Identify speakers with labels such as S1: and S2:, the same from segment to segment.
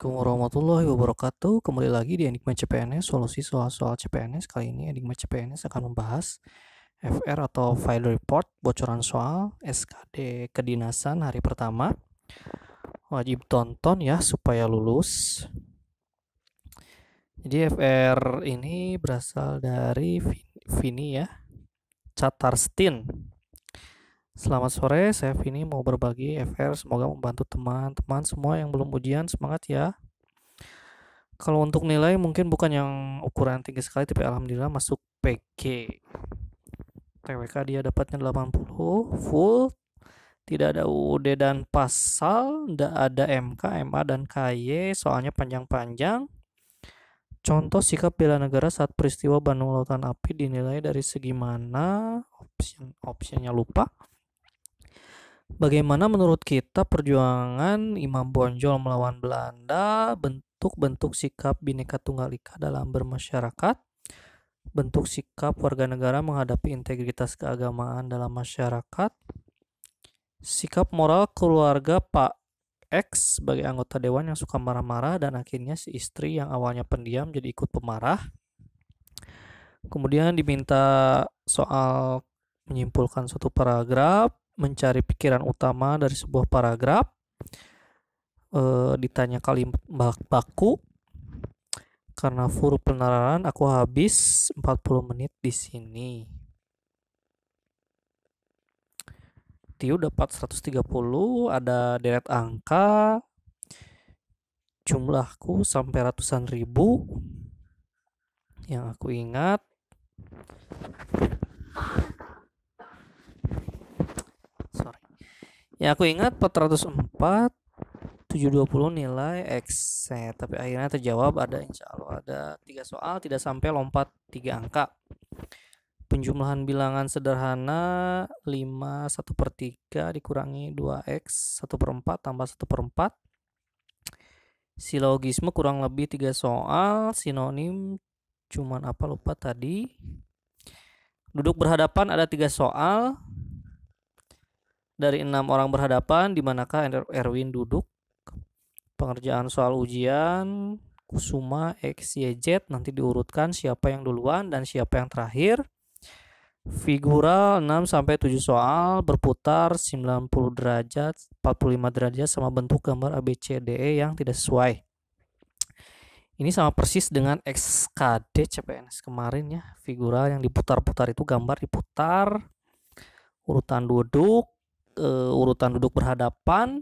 S1: Assalamualaikum warahmatullahi wabarakatuh. Kembali lagi di Enigma CPNS, solusi soal-soal CPNS. Kali ini Enigma CPNS akan membahas FR atau File Report, bocoran soal SKD kedinasan hari pertama. Wajib tonton ya supaya lulus. Jadi FR ini berasal dari Vini ya, Chatterstein. Selamat sore, saya Vini mau berbagi FR. Semoga membantu teman-teman semua yang belum ujian. Semangat ya. Kalau untuk nilai mungkin bukan yang ukuran tinggi sekali, tapi alhamdulillah masuk PG. TWK dia dapatnya 80 full. Tidak ada UUD dan pasal, tidak ada MK, MA dan KY, soalnya panjang-panjang. Contoh sikap bela negara saat peristiwa Bandung Lautan Api dinilai dari segi mana? Optionnya lupa. Bagaimana menurut kita perjuangan Imam Bonjol melawan Belanda? Bentuk sikap Bhinneka Tunggal Ika dalam bermasyarakat, bentuk sikap warga negara menghadapi integritas keagamaan dalam masyarakat, sikap moral keluarga Pak X sebagai anggota dewan yang suka marah-marah dan akhirnya si istri yang awalnya pendiam jadi ikut pemarah. Kemudian diminta soal menyimpulkan suatu paragraf, mencari pikiran utama dari sebuah paragraf, ditanya kalimat baku. Karena full peneraran aku habis 40 menit di sini. Tiu dapat 130, ada deret angka, jumlahku sampai ratusan ribu. Yang aku ingat Yang aku ingat 404, 720 nilai X, tapi akhirnya terjawab ada, insya Allah ada 3 soal tidak sampai lompat 3 angka. Penjumlahan bilangan sederhana 5 1/3 dikurangi 2X 1/4 tambah 1/4. Silogisme kurang lebih 3 soal. Sinonim cuman apa lupa tadi. Duduk berhadapan ada 3 soal. Dari 6 orang berhadapan, di manakah Erwin duduk? Pengerjaan soal ujian Kusuma X, Y, Z nanti diurutkan siapa yang duluan dan siapa yang terakhir. Figural 6-7 soal berputar 90 derajat, 45 derajat sama bentuk gambar ABCDE yang tidak sesuai. Ini sama persis dengan SKD CPNS kemarin ya. Figural yang diputar-putar itu gambar diputar, urutan duduk berhadapan.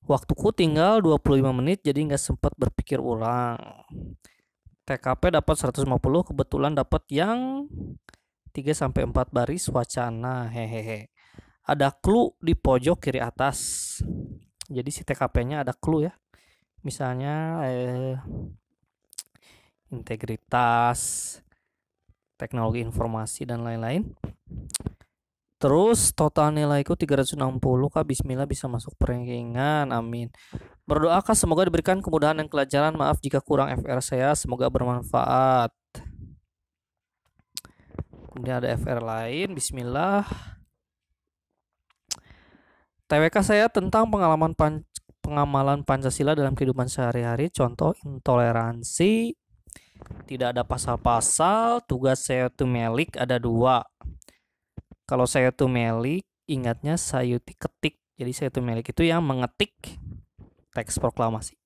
S1: Waktuku tinggal 25 menit jadi nggak sempat berpikir ulang. TKP dapat 150, kebetulan dapat yang 3-4 baris wacana, hehehe. Ada clue di pojok kiri atas. Jadi si TKP-nya ada clue ya. Misalnya integritas, teknologi informasi dan lain-lain. Terus total nilaiku 360, Kak. Bismillah bisa masuk perankingan. Amin. Berdoakah semoga diberikan kemudahan dan kelancaran. Maaf jika kurang FR saya, semoga bermanfaat. Kemudian ada FR lain. Bismillah. TWK saya tentang pengamalan Pancasila dalam kehidupan sehari-hari. Contoh intoleransi. Tidak ada pasal-pasal. Tugas saya itu melik ada 2. Kalau saya tuh melik, ingatnya sayuti ketik. Jadi saya tuh melik itu yang mengetik teks proklamasi.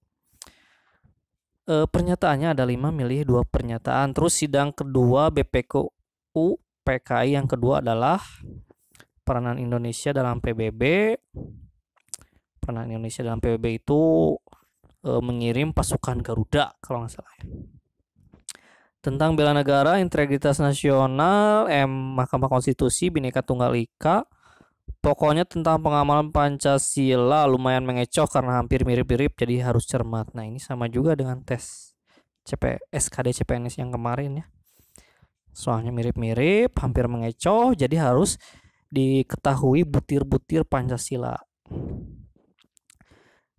S1: Pernyataannya ada 5, milih 2 pernyataan. Terus sidang kedua BPKU PKI yang kedua adalah peranan Indonesia dalam PBB. Peranan Indonesia dalam PBB itu mengirim pasukan Garuda kalau nggak salah ya. Tentang bela negara, integritas nasional, Mahkamah Konstitusi, Bhinneka Tunggal Ika. Pokoknya tentang pengamalan Pancasila lumayan mengecoh karena hampir mirip-mirip, jadi harus cermat. Nah ini sama juga dengan tes SKD CPNS yang kemarin ya. Soalnya mirip-mirip, hampir mengecoh, jadi harus diketahui butir-butir Pancasila.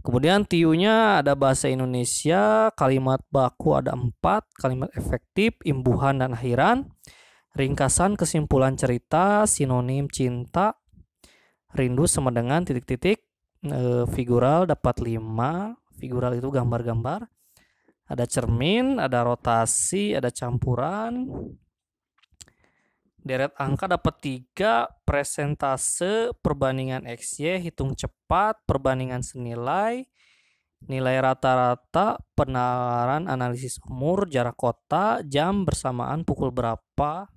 S1: Kemudian TIU-nya ada bahasa Indonesia, kalimat baku ada 4, kalimat efektif, imbuhan dan akhiran, ringkasan kesimpulan cerita, sinonim cinta, rindu sama dengan titik-titik, figural dapat 5, Figural itu gambar-gambar. Ada cermin, ada rotasi, ada campuran. Deret angka dapat 3, presentase, perbandingan XY, hitung cepat, perbandingan senilai, nilai rata-rata, penalaran, analisis umur, jarak kota, jam, bersamaan, pukul berapa.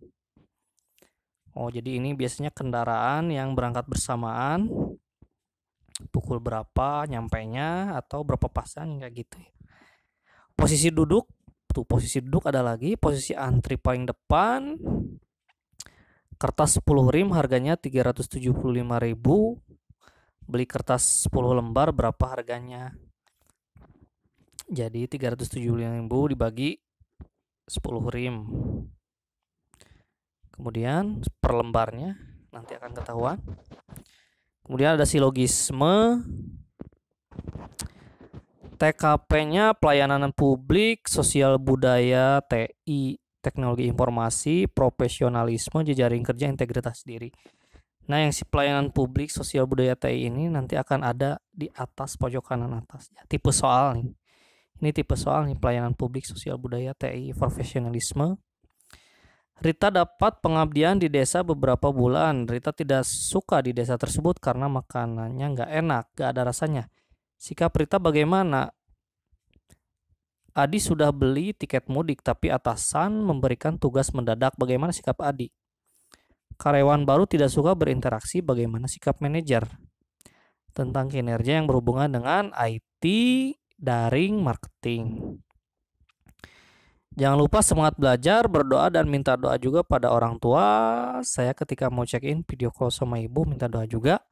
S1: Oh, jadi ini biasanya kendaraan yang berangkat bersamaan, pukul berapa nyampainya, atau berapa pasang, kayak gitu ya. Posisi duduk, tuh posisi duduk ada lagi, posisi antri paling depan. Kertas 10 rim harganya 375.000. Beli kertas 10 lembar berapa harganya? Jadi 375.000 dibagi 10 rim. Kemudian per lembarnya nanti akan ketahuan. Kemudian ada silogisme. TKP-nya pelayanan publik, sosial budaya, TI, teknologi informasi, profesionalisme, jejaring kerja, integritas diri. Nah, yang si pelayanan publik, sosial budaya, TI ini nanti akan ada di atas pojok kanan atas. Ya, tipe soal nih. Ini tipe soal nih, pelayanan publik, sosial budaya, TI, profesionalisme. Rita dapat pengabdian di desa beberapa bulan. Rita tidak suka di desa tersebut karena makanannya nggak enak, nggak ada rasanya. Sikap Rita bagaimana? Adi sudah beli tiket mudik tapi atasan memberikan tugas mendadak. Bagaimana sikap Adi? Karyawan baru tidak suka berinteraksi. Bagaimana sikap manajer? Tentang kinerja yang berhubungan dengan IT, daring, marketing. Jangan lupa semangat belajar, berdoa, dan minta doa juga pada orang tua. Saya ketika mau check-in video call sama ibu minta doa juga.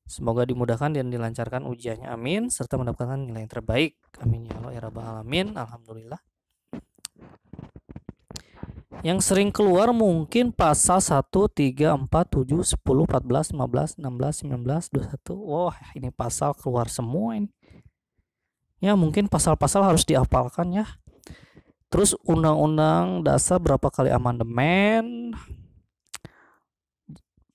S1: Semoga dimudahkan dan dilancarkan ujiannya, amin, serta mendapatkan nilai yang terbaik, amin ya Allah ya Rabbal alamin. Alhamdulillah. Yang sering keluar mungkin pasal 1, 3, 4, 7, 10, 14, 15, 16, 19, 21. Wah, ini pasal keluar semua ini. Ya, mungkin pasal-pasal harus dihafalkan ya. Terus undang-undang dasar berapa kali amandemen?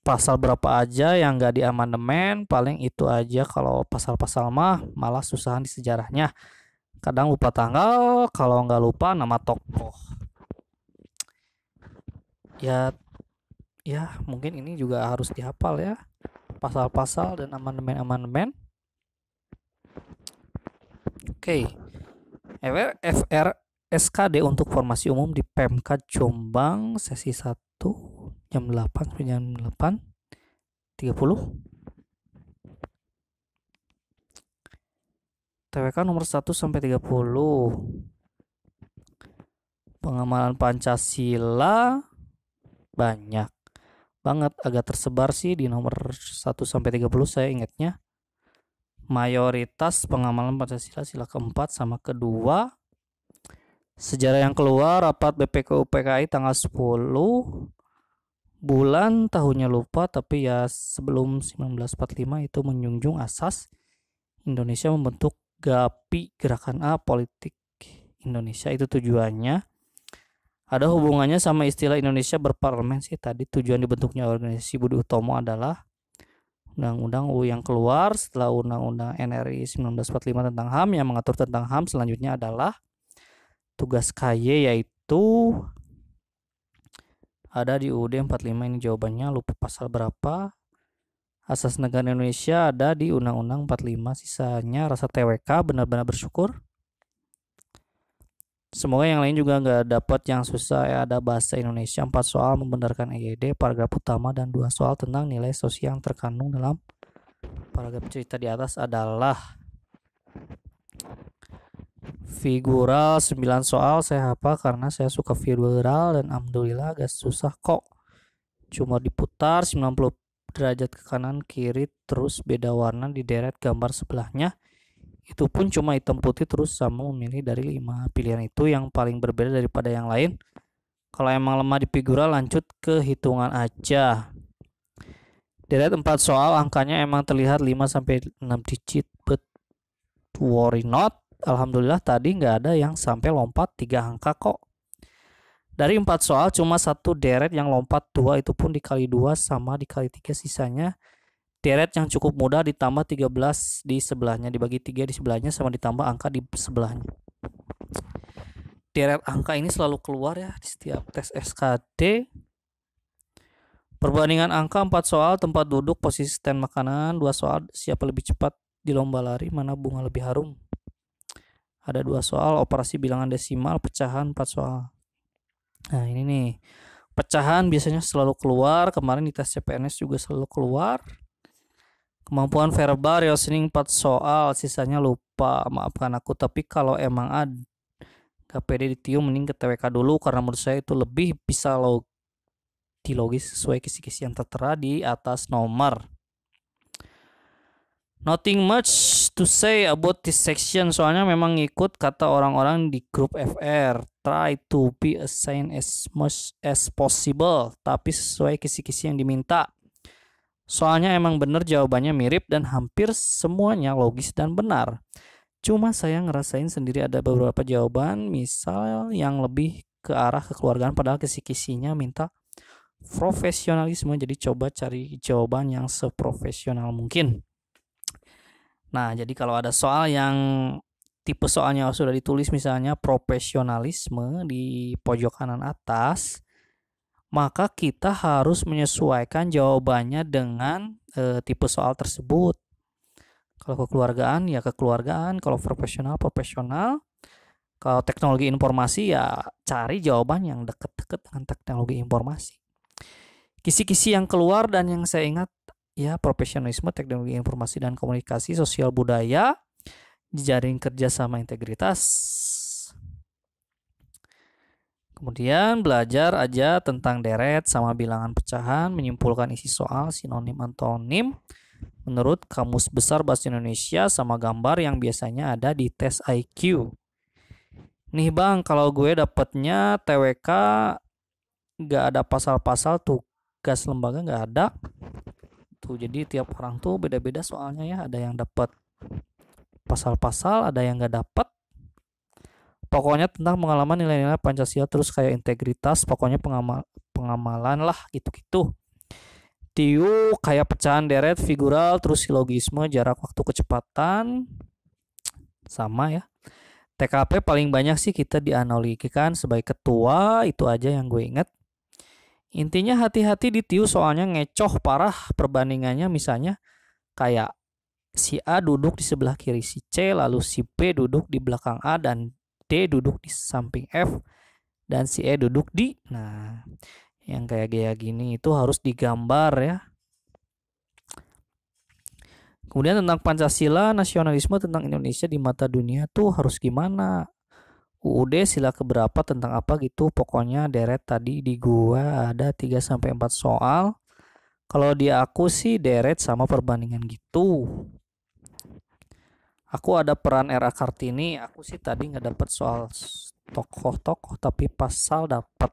S1: Pasal berapa aja yang gak diamandemen, paling itu aja. Kalau pasal-pasal mah malah susahan di sejarahnya, kadang lupa tanggal, kalau nggak lupa nama tokoh. Ya mungkin ini juga harus dihafal ya, pasal-pasal dan amandemen-amandemen. Oke. FR SKD untuk formasi umum di Pemkad Jombang sesi 1 jam 8 sampai jam 8.30. TWK nomor 1 sampai 30. Pengamalan Pancasila banyak banget, agak tersebar sih di nomor 1 sampai 30 saya ingatnya. Mayoritas pengamalan Pancasila sila keempat sama kedua. Sejarah yang keluar rapat BPKU PKI tanggal 10. Bulan tahunnya lupa, tapi ya sebelum 1945 itu menjunjung asas Indonesia membentuk GAPI, Gerakan A Politik Indonesia, itu tujuannya. Ada hubungannya sama istilah Indonesia berparlemen sih tadi. Tujuan dibentuknya organisasi Budi Utomo adalah undang-undang UU yang keluar setelah undang-undang NRI 1945 tentang HAM yang mengatur tentang HAM. Selanjutnya adalah tugas KY, yaitu ada di UUD 45. Ini jawabannya, lupa pasal berapa. Asas negara Indonesia ada di Undang-Undang 45. Sisanya rasa TWK, benar-benar bersyukur. Semoga yang lain juga nggak dapat yang susah ya. Ada bahasa Indonesia 4 soal membenarkan EYD, paragraf utama, dan 2 soal tentang nilai sosial yang terkandung dalam paragraf cerita di atas adalah figural. 9 soal saya hafal karena saya suka figural dan alhamdulillah agak susah kok. Cuma diputar 90 derajat ke kanan kiri, terus beda warna di deret gambar sebelahnya. Itu pun cuma hitam putih, terus sama memilih dari 5 pilihan itu yang paling berbeda daripada yang lain. Kalau emang lemah di figural, lanjut ke hitungan aja. Deret 4 soal, angkanya emang terlihat 5 sampai 6 digit, but worry not. Alhamdulillah tadi nggak ada yang sampai lompat 3 angka kok. Dari 4 soal cuma 1 deret yang lompat 2, itu pun dikali 2 sama dikali 3, sisanya Deret yang cukup mudah ditambah 13 di sebelahnya, dibagi 3 di sebelahnya, sama ditambah angka di sebelahnya. Deret angka ini selalu keluar ya di setiap tes SKD. Perbandingan angka 4 soal, tempat duduk, posisi stand makanan, 2 soal, siapa lebih cepat di lomba lari, mana bunga lebih harum. Ada 2 soal, operasi bilangan desimal, pecahan 4 soal. Nah ini nih, pecahan biasanya selalu keluar, kemarin di tes CPNS juga selalu keluar. Kemampuan verbal, reasoning 4 soal, sisanya lupa, maafkan aku. Tapi kalau emang ada KPD ditium, mending ke TWK dulu, karena menurut saya itu lebih bisa logis sesuai kisi-kisi yang tertera di atas nomor. Nothing much to say about this section, soalnya memang ngikut kata orang-orang di grup FR. Try to be assigned as much as possible, tapi sesuai kisi-kisi yang diminta. Soalnya emang bener jawabannya mirip dan hampir semuanya logis dan benar. Cuma saya ngerasain sendiri ada beberapa jawaban, misal yang lebih ke arah kekeluargaan, padahal kisi-kisinya minta profesionalisme. Jadi coba cari jawaban yang seprofesional mungkin. Nah, jadi kalau ada soal yang tipe soalnya sudah ditulis misalnya profesionalisme di pojok kanan atas, maka kita harus menyesuaikan jawabannya dengan tipe soal tersebut. Kalau kekeluargaan ya kekeluargaan, kalau profesional, kalau teknologi informasi ya cari jawaban yang deket-deket dengan teknologi informasi. Kisi-kisi yang keluar dan yang saya ingat ya profesionalisme, teknologi informasi dan komunikasi, sosial budaya, jejaring kerja sama integritas. Kemudian belajar aja tentang deret sama bilangan pecahan, menyimpulkan isi soal, sinonim antonim menurut Kamus Besar Bahasa Indonesia sama gambar yang biasanya ada di tes IQ. Nih bang, kalau gue dapetnya TWK gak ada pasal-pasal, tugas lembaga gak ada. Tuh, jadi tiap orang tuh beda-beda soalnya ya. Ada yang dapat pasal-pasal, ada yang gak dapat. Pokoknya tentang pengalaman nilai-nilai Pancasila, terus kayak integritas, pokoknya pengamalan lah gitu-gitu. TIU kayak pecahan deret, figural, terus silogisme, jarak waktu, kecepatan, sama ya. TKP paling banyak sih kita dianalogikan sebagai ketua, itu aja yang gue inget. Intinya hati-hati di TIU soalnya ngecoh parah perbandingannya, misalnya kayak si A duduk di sebelah kiri si C, lalu si B duduk di belakang A, dan D duduk di samping F, dan si E duduk di, nah yang kayak gini itu harus digambar ya. Kemudian tentang Pancasila, nasionalisme, tentang Indonesia di mata dunia tuh harus gimana. UUD sila keberapa tentang apa gitu. Pokoknya deret tadi di gua ada 3-4 soal. Kalau di aku sih deret sama perbandingan gitu. Aku ada peran RA Kartini, aku sih tadi nggak dapat soal tokoh-tokoh tapi pasal dapat.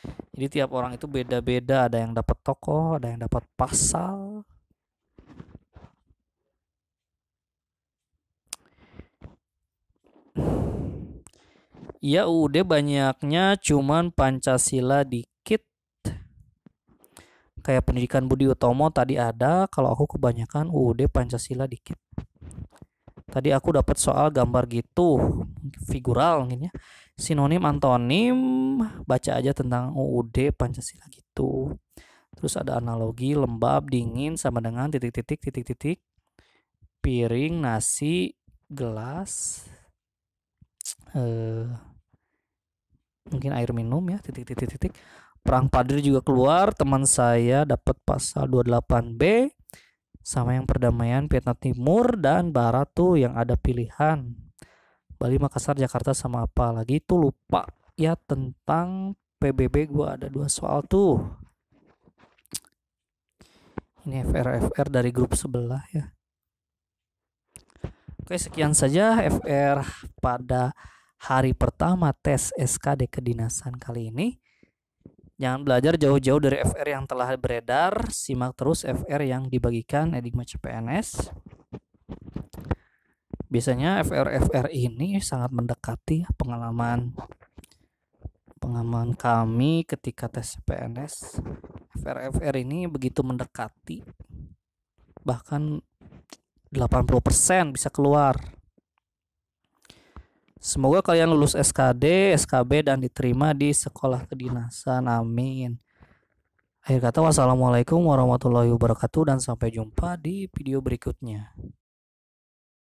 S1: Jadi tiap orang itu beda-beda, ada yang dapat tokoh, ada yang dapat pasal. Iya, UUD banyaknya cuman Pancasila dikit. Kayak pendidikan Budi Utomo tadi ada, kalau aku kebanyakan UUD Pancasila dikit. Tadi aku dapat soal gambar gitu, figural mungkin ya. Sinonim antonim, baca aja tentang UUD Pancasila gitu. Terus ada analogi lembab, dingin sama dengan titik-titik, piring, nasi, gelas, mungkin air minum ya, titik-titik. Perang Padri juga keluar, teman saya dapat pasal 28B, sama yang perdamaian Vietnam Timur dan Barat tuh yang ada pilihan Bali, Makassar, Jakarta sama apa lagi itu lupa ya. Tentang PBB gua ada 2 soal tuh. Ini FR dari grup sebelah ya. Oke, sekian saja FR pada hari pertama tes SKD kedinasan kali ini. Jangan belajar jauh-jauh dari FR yang telah beredar, simak terus FR yang dibagikan Enigma CPNS. Biasanya FR ini sangat mendekati pengalaman kami ketika tes CPNS. FR ini begitu mendekati bahkan 80% bisa keluar. Semoga kalian lulus SKD, SKB dan diterima di sekolah kedinasan. Amin. Akhir kata, wassalamualaikum warahmatullahi wabarakatuh dan sampai jumpa di video berikutnya.